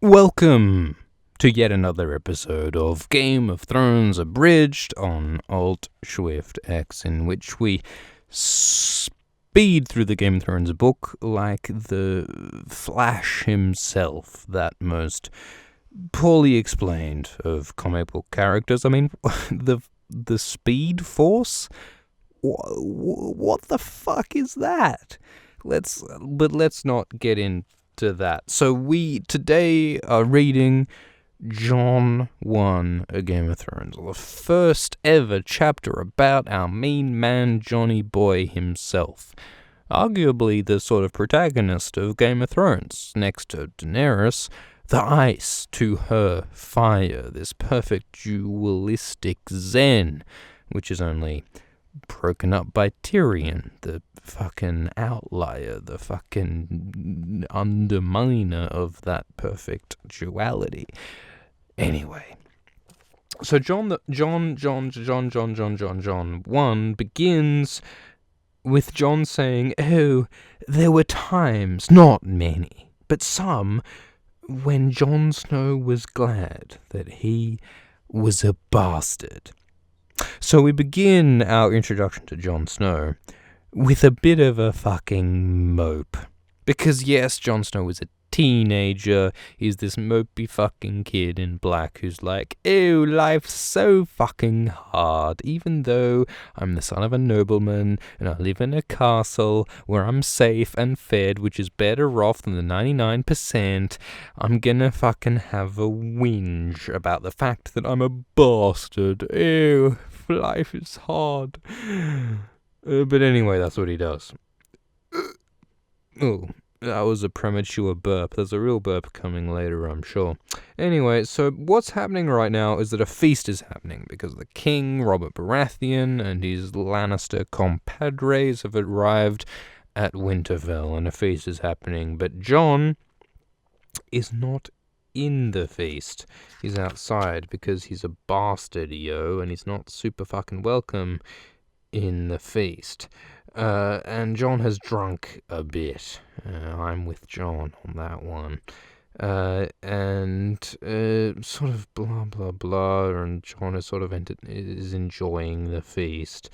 Welcome to yet another episode of Game of Thrones Abridged on Alt Shift X, in which we speed through the Game of Thrones book like the Flash himself, that most poorly explained of comic book characters. I mean, the Speed Force? What the fuck is that? Let's not get into that. So we today are reading John 1, A Game of Thrones, the first ever chapter about our main man Johnny Boy himself. Arguably the sort of protagonist of Game of Thrones, next to Daenerys, the ice to her fire, this perfect dualistic zen, which is only broken up by Tyrion, the fucking outlier, the fucking underminer of that perfect duality. Anyway, so John 1 begins with John saying, "Oh, there were times, not many, but some, when Jon Snow was glad that he was a bastard." So we begin our introduction to Jon Snow with a bit of a fucking mope. Because yes, Jon Snow is a teenager. He's this mopey fucking kid in black who's like, "Ew, life's so fucking hard. Even though I'm the son of a nobleman and I live in a castle where I'm safe and fed, which is better off than the 99%, I'm gonna fucking have a whinge about the fact that I'm a bastard. Ew, life is hard." But anyway, that's what he does. Oh, that was a premature burp. There's a real burp coming later, I'm sure. Anyway, so what's happening right now is that a feast is happening because the king, Robert Baratheon, and his Lannister compadres have arrived at Winterfell, and a feast is happening. But Jon is not in the feast. He's outside because he's a bastard, and he's not super fucking welcome in the feast. And Jon has drunk a bit. I'm with Jon on that one. And sort of blah, blah, blah, and Jon is sort of is enjoying the feast.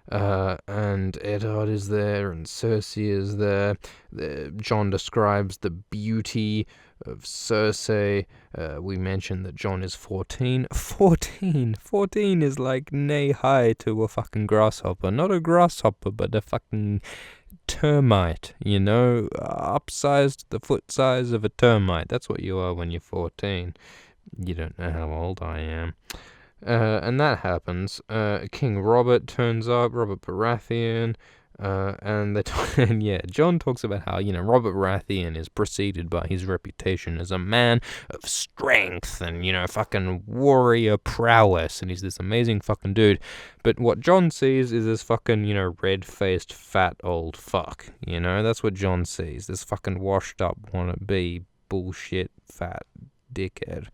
And Eddard is there, and Cersei is there. Jon describes the beauty of Cersei. We mentioned that Jon is 14. 14 is like knee high to a fucking grasshopper. Not a grasshopper, but a fucking termite, upsized the foot size of a termite. That's what you are when you're 14. You don't know how old I am. And that happens. King Robert turns up, Robert Baratheon, and Jon talks about how, Robert Baratheon is preceded by his reputation as a man of strength and, fucking warrior prowess, and he's this amazing fucking dude. But what Jon sees is this fucking, red-faced fat old fuck, that's what Jon sees, this fucking washed up wannabe bullshit fat dickhead.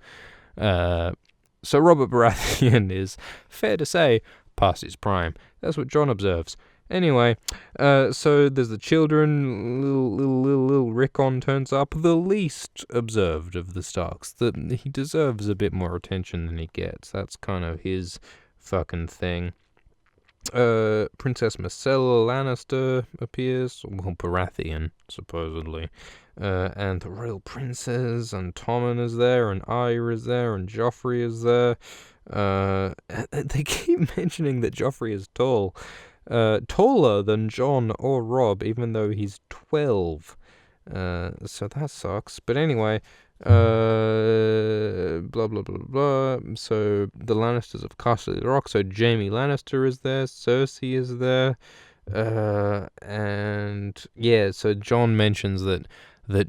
So Robert Baratheon is, fair to say, past his prime. That's what Jon observes. Anyway, so there's the children. Little Rickon turns up, the least observed of the Starks. He deserves a bit more attention than he gets. That's kind of his fucking thing. Princess Myrcella Lannister appears. Well, Baratheon, supposedly. And the royal princes, and Tommen is there, and Arya is there, and Joffrey is there. They keep mentioning that Joffrey is tall. Taller than Jon or Robb, even though he's 12. So that sucks. But anyway, blah, blah, blah, blah. So the Lannisters have Castle Rock. So Jaime Lannister is there. Cersei is there. And yeah, so Jon mentions that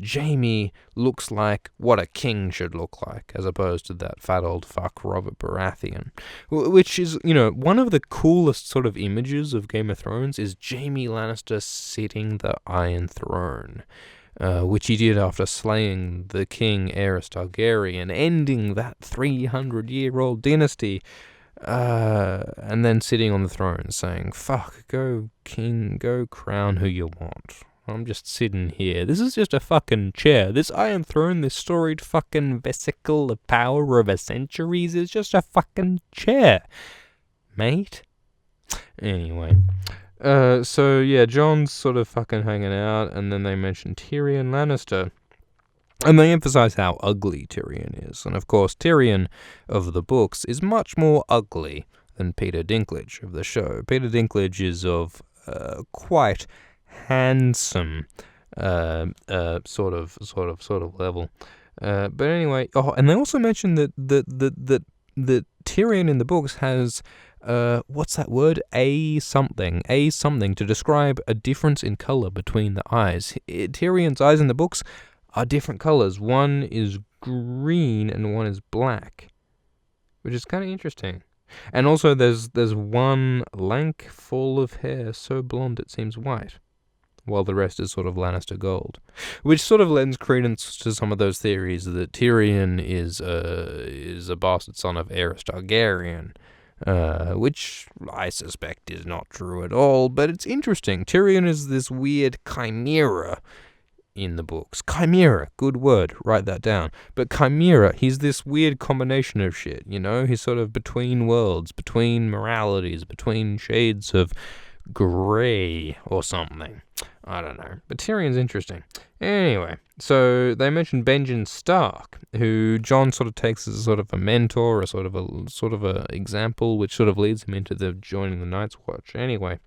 Jaime looks like what a king should look like, as opposed to that fat old fuck Robert Baratheon. Which is, one of the coolest sort of images of Game of Thrones is Jaime Lannister sitting the Iron Throne, which he did after slaying the king Aerys Targaryen, ending that 300-year-old dynasty. And then sitting on the throne saying, "Fuck, go king, go crown who you want. I'm just sitting here. This is just a fucking chair. This Iron Throne, this storied fucking vesicle of power over centuries is just a fucking chair, mate. Anyway. So yeah, Jon's sort of fucking hanging out, and then they mention Tyrion Lannister. And they emphasize how ugly Tyrion is. And of course, Tyrion of the books is much more ugly than Peter Dinklage of the show. Peter Dinklage is of quite handsome sort of level. But anyway, and they also mention that Tyrion in the books has what's that word? A something to describe a difference in color between the eyes. Tyrion's eyes in the books are different colors. One is green and one is black, which is kind of interesting. And also there's one lank fall of hair so blonde it seems white, while the rest is sort of Lannister gold, which sort of lends credence to some of those theories that Tyrion is a bastard son of Aerys Targaryen, which I suspect is not true at all, but it's interesting. Tyrion is this weird chimera in the books. Chimera, good word, write that down. But chimera, he's this weird combination of shit, you know? He's sort of between worlds, between moralities, between shades of grey or something. I don't know. But Tyrion's interesting. Anyway, so they mentioned Benjen Stark, who Jon sort of takes as a sort of a mentor, a sort of a example, which sort of leads him into the joining the Night's Watch. Anyway,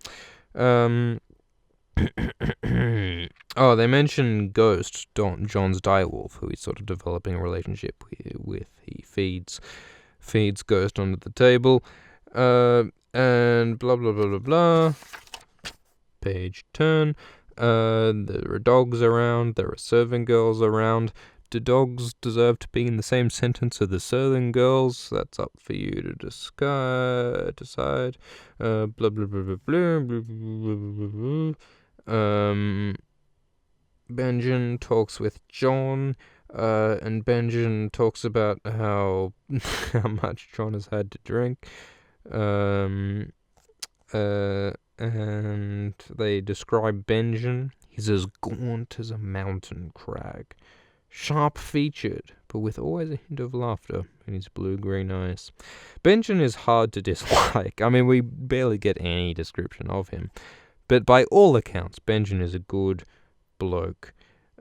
they mention Ghost, Jon's direwolf, who he's sort of developing a relationship with. He feeds Ghost under the table, and blah blah blah blah blah. Page turn. There are dogs around. There are serving girls around. Do dogs deserve to be in the same sentence as the serving girls? That's up for you to decide. Blah blah blah blah blah blah blah blah. Benjen talks with Jon, and Benjen talks about how much Jon has had to drink, and they describe Benjen. He's as gaunt as a mountain crag, sharp-featured, but with always a hint of laughter in his blue-green eyes. Benjen is hard to dislike. I mean, we barely get any description of him, but by all accounts, Benjen is a good bloke.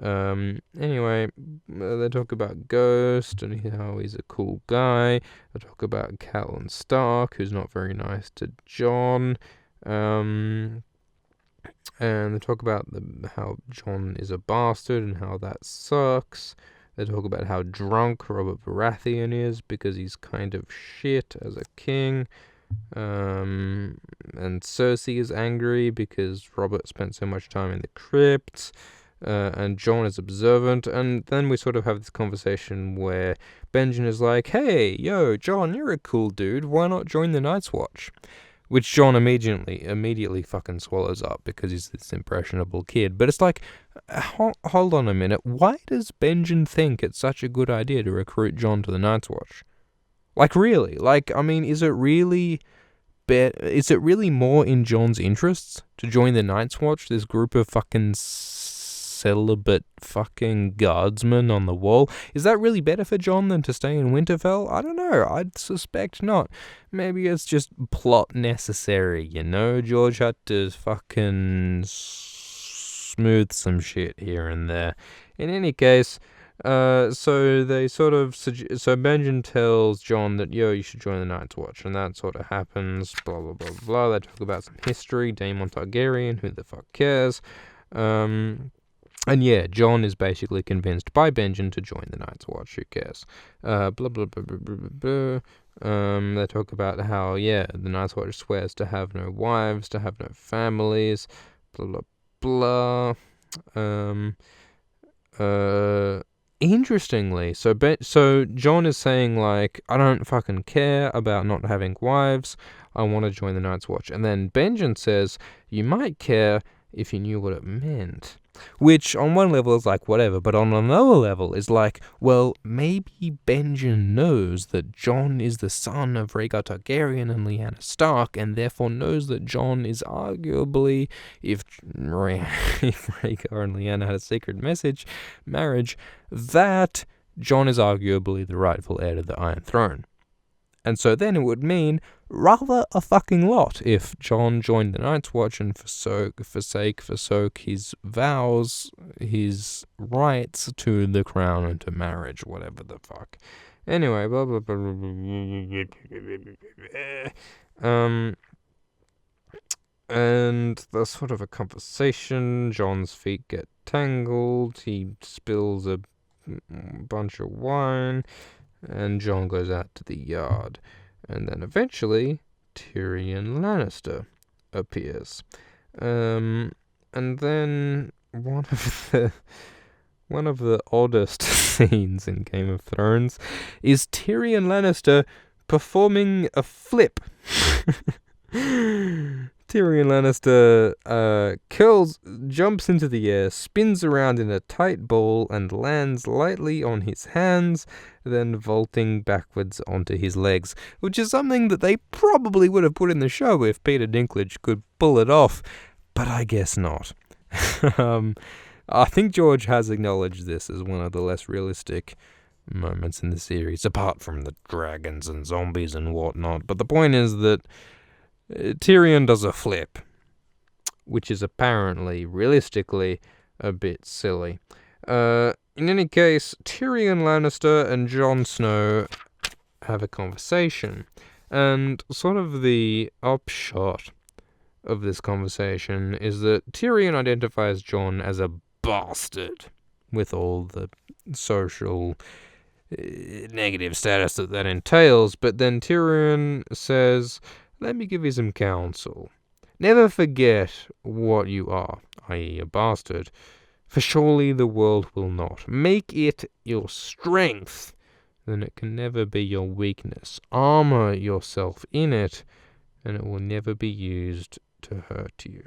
Anyway, they talk about Ghost and how he's a cool guy. They talk about Catelyn Stark, who's not very nice to Jon. And they talk about how Jon is a bastard and how that sucks. They talk about how drunk Robert Baratheon is because he's kind of shit as a king. And Cersei is angry because Robert spent so much time in the crypt. And Jon is observant, and then we sort of have this conversation where Benjen is like, hey, yo, Jon, you're a cool dude, why not join the Night's Watch? Which Jon immediately fucking swallows up because he's this impressionable kid. But it's like, hold on a minute, why does Benjen think it's such a good idea to recruit Jon to the Night's Watch? Like, really? Like, I mean, is it really more in Jon's interests to join the Night's Watch, this group of fucking celibate fucking guardsmen on the wall? Is that really better for Jon than to stay in Winterfell? I don't know. I'd suspect not. Maybe it's just plot necessary, you know? George had to fucking smooth some shit here and there. In any case, so they sort of so Benjen tells Jon that, yo, you should join the Night's Watch, and that sort of happens, blah blah blah blah. They talk about some history, Daemon Targaryen, who the fuck cares? And yeah, Jon is basically convinced by Benjen to join the Night's Watch. Who cares? Blah blah blah blah blah blah. They talk about how, yeah, the Night's Watch swears to have no wives, to have no families. Blah blah blah. Interestingly, so Jon is saying, like, I don't fucking care about not having wives. I want to join the Night's Watch. And then Benjen says, you might care if you knew what it meant. Which, on one level, is like, whatever, but on another level is like, well, maybe Benjen knows that Jon is the son of Rhaegar Targaryen and Lyanna Stark, and therefore knows that Jon is arguably, if Rhaegar and Lyanna had a secret marriage, that Jon is arguably the rightful heir to the Iron Throne. And so then it would mean rather a fucking lot if Jon joined the Night's Watch and forsook his vows, his rights to the crown and to marriage, whatever the fuck. Anyway, blah blah blah. And there's sort of a conversation. Jon's feet get tangled. He spills a bunch of wine. And Jon goes out to the yard. And then eventually, Tyrion Lannister appears. And then one of the oddest scenes in Game of Thrones is Tyrion Lannister performing a flip. Tyrion Lannister jumps into the air, spins around in a tight ball, and lands lightly on his hands, then vaulting backwards onto his legs, which is something that they probably would have put in the show if Peter Dinklage could pull it off, but I guess not. I think George has acknowledged this as one of the less realistic moments in the series, apart from the dragons and zombies and whatnot, but the point is that Tyrion does a flip, which is apparently, realistically, a bit silly. In any case, Tyrion Lannister and Jon Snow have a conversation, and sort of the upshot of this conversation is that Tyrion identifies Jon as a bastard, with all the social negative status that entails, but then Tyrion says, "Let me give you some counsel. Never forget what you are, i.e. a bastard, for surely the world will not. Make it your strength, then it can never be your weakness. Armor yourself in it, and it will never be used to hurt you."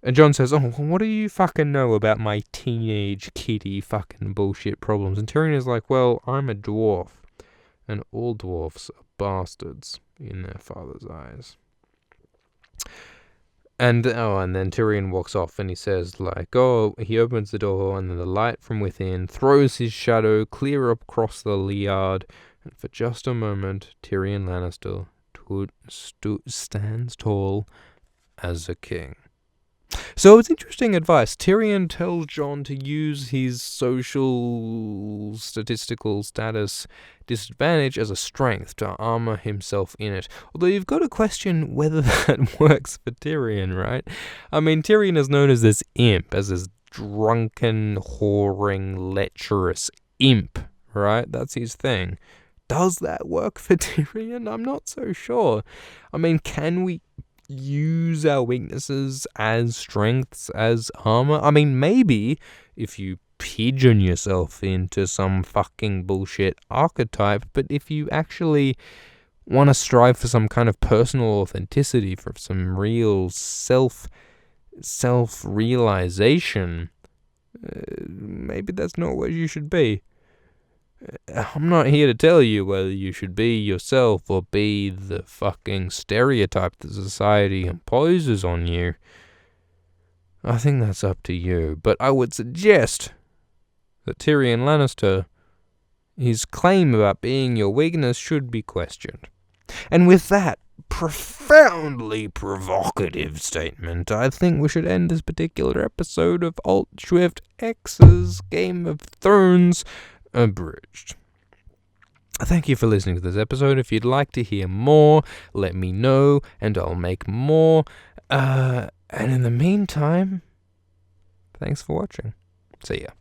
And Jon says, "Oh, what do you fucking know about my teenage kitty fucking bullshit problems?" And Tyrion is like, "Well, I'm a dwarf, and all dwarfs are bastards in their father's eyes." And then Tyrion walks off and he says, he opens the door and then the light from within throws his shadow clear across the yard, and for just a moment Tyrion Lannister stands tall as a king. So it's interesting advice. Tyrion tells Jon to use his social statistical status disadvantage as a strength to armor himself in it. Although you've got to question whether that works for Tyrion, right? I mean, Tyrion is known as this imp, as this drunken, whoring, lecherous imp, right? That's his thing. Does that work for Tyrion? I'm not so sure. I mean, can we use our weaknesses as strengths, as armor? I mean, maybe if you pigeon yourself into some fucking bullshit archetype, but if you actually want to strive for some kind of personal authenticity, for some real self-realization, maybe that's not where you should be. I'm not here to tell you whether you should be yourself or be the fucking stereotype that society imposes on you. I think that's up to you, but I would suggest that Tyrion Lannister, his claim about being your weakness should be questioned. And with that profoundly provocative statement, I think we should end this particular episode of Alt Swift X's Game of Thrones Abridged. Thank you for listening to this episode. If you'd like to hear more, let me know, and I'll make more. And in the meantime, thanks for watching. See ya.